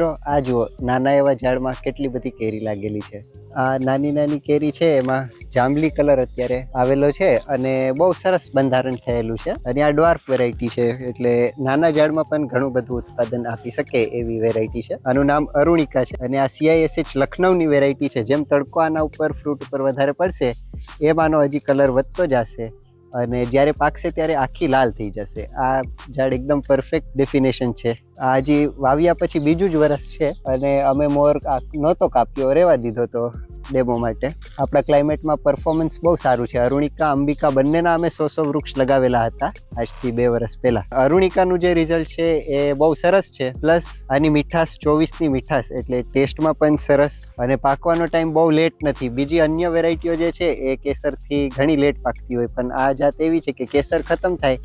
મિત્રો આ જુઓ નાના એવા ઝાડમાં કેટલી બધી કેરી લાગેલી છે। આ નાની નાની કેરી છે એમાં જાંબલી કલર અત્યારે આવેલો છે અને બહુ સરસ બંધારણ થયેલું છે અને આ ડ્વાર્ફ વેરાયટી છે એટલે નાના ઝાડમાં પણ ઘણું બધું ઉત્પાદન આપી શકે એવી વેરાયટી છે। આનું નામ અરુણિકા છે અને આ CISH લખનઉની વેરાયટી છે। જેમ તડકો આના ઉપર ફ્રૂટ ઉપર વધારે પડશે એમ આનો હજી કલર વધતો જશે અને જ્યારે પાકશે ત્યારે આખી લાલ થઈ જશે। આ ઝાડ એકદમ પરફેક્ટ ડેફિનેશન છે। આ હજી વાવ્યા પછી બીજું જ વરસ છે અને અમે મોર નહોતો કાપ્યો, રહેવા દીધો તો ડેમો માટે। આપણા ક્લાઇમેટમાં પરફોર્મન્સ બહુ સારું છે। અરુણિકા અંબિકા બંનેના અમે 100 વૃક્ષ લગાવેલા હતા આજથી 2 વર્ષ પહેલા। અરુણિકાનું જે રિઝલ્ટ છે એ બહુ સરસ છે, પ્લસ આની મીઠાશ 24ની મીઠાશ એટલે ટેસ્ટમાં પણ સરસ અને પાકવાનો ટાઈમ બહુ લેટ નથી। બીજી અન્ય વેરાયટીઓ જે છે એ કેસરથી ઘણી લેટ પાકતી હોય, પણ આ જાત એવી છે કે કેસર ખતમ થાય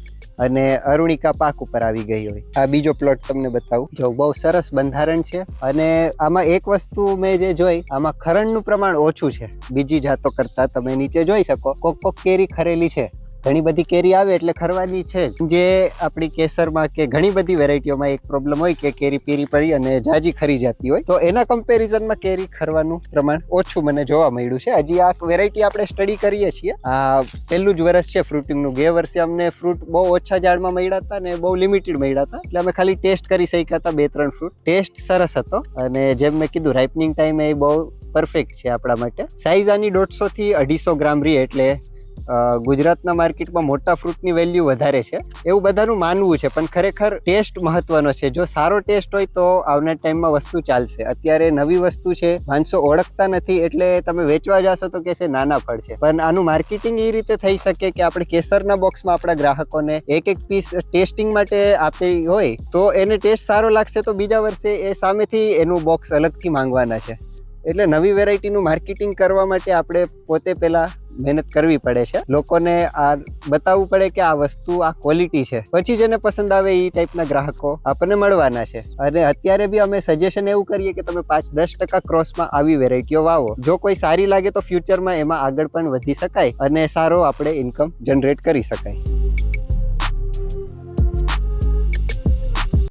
અને અરુણિકા પાક ઉપર આવી ગઈ હોય। આ બીજો પ્લોટ તમને બતાવું, જો બહુ સરસ બંધારણ છે અને આમાં એક વસ્તુ મેં જે જોઈ, આમાં ખરણનું પ્રમાણ ઓછું છે બીજી જાતો કરતાં। તમે નીચે જોઈ શકો, કોક કેરી ખરેલી છે। ઘણી બધી કેરી આવે એટલે ખરવાની છે જ। જે આપણી કેસરમાં કે ઘણી બધી વેરાયટીઓમાં એક પ્રોબ્લેમ હોય કે કેરી પીરી પડી અને જાજી ખરી જતી હોય, તો એના કમ્પેરિઝનમાં કેરી ખરવાનું પ્રમાણ ઓછું મને જોવા મળ્યું છે। હજી આ વેરાયટી આપણે સ્ટડી કરીએ છીએ। આ પહેલું જ વર્ષ છે ફ્રૂટિંગનું। ગયા વર્ષે અમને ફ્રૂટ બહુ ઓછા ઝાડમાં મળ્યા હતા ને બહુ લિમિટેડ મળ્યા હતા, એટલે અમે ખાલી ટેસ્ટ કરી શક્યા હતા 2-3 ફ્રૂટ। ટેસ્ટ સરસ હતો અને જેમ મેં કીધું રાઇપનિંગ ટાઈમ એ બહુ પરફેક્ટ છે આપણા માટે। સાઇઝ આની 150 થી 250 ગ્રામ રહી એટલે ગુજરાતના માર્કેટમાં મોટા ફ્રૂટની વેલ્યુ વધારે છે એવું બધાનું માનવું છે, પણ ખરેખર ટેસ્ટ મહત્વનો છે। જો સારો ટેસ્ટ હોય તો આવનાર ટાઈમમાં વસ્તુ ચાલશે। અત્યારે નવી વસ્તુ છે, માણસો ઓળખતા નથી એટલે તમે વેચવા જશો તો કહેશે નાના ફળ છે, પણ આનું માર્કેટિંગ એ રીતે થઈ શકે કે આપણે કેસરના બોક્સમાં આપણા ગ્રાહકોને એક પીસ ટેસ્ટિંગ માટે આપી હોય તો એને ટેસ્ટ સારો લાગશે તો બીજા વર્ષે એ સામેથી એનું બોક્સ અલગથી માંગવાના છે। એટલે નવી વેરાયટીનું માર્કેટિંગ કરવા માટે આપણે પોતે પહેલાં મહેનત કરવી પડે છે। લોકોને આ બતાવવું પડે કે આ વસ્તુ આ ક્વોલિટી છે, પછી જેને પસંદ આવે એ ટાઈપના ગ્રાહકો આપણને મળવાના છે। અને અત્યારે બી અમે સજેશન એવું કરીએ કે તમે 5-10% ક્રોસમાં આવી વેરાયટીઓ વાવો। જો કોઈ સારી લાગે તો ફ્યુચરમાં એમાં આગળ પણ વધી શકાય અને સારો આપણે ઇન્કમ જનરેટ કરી શકાય।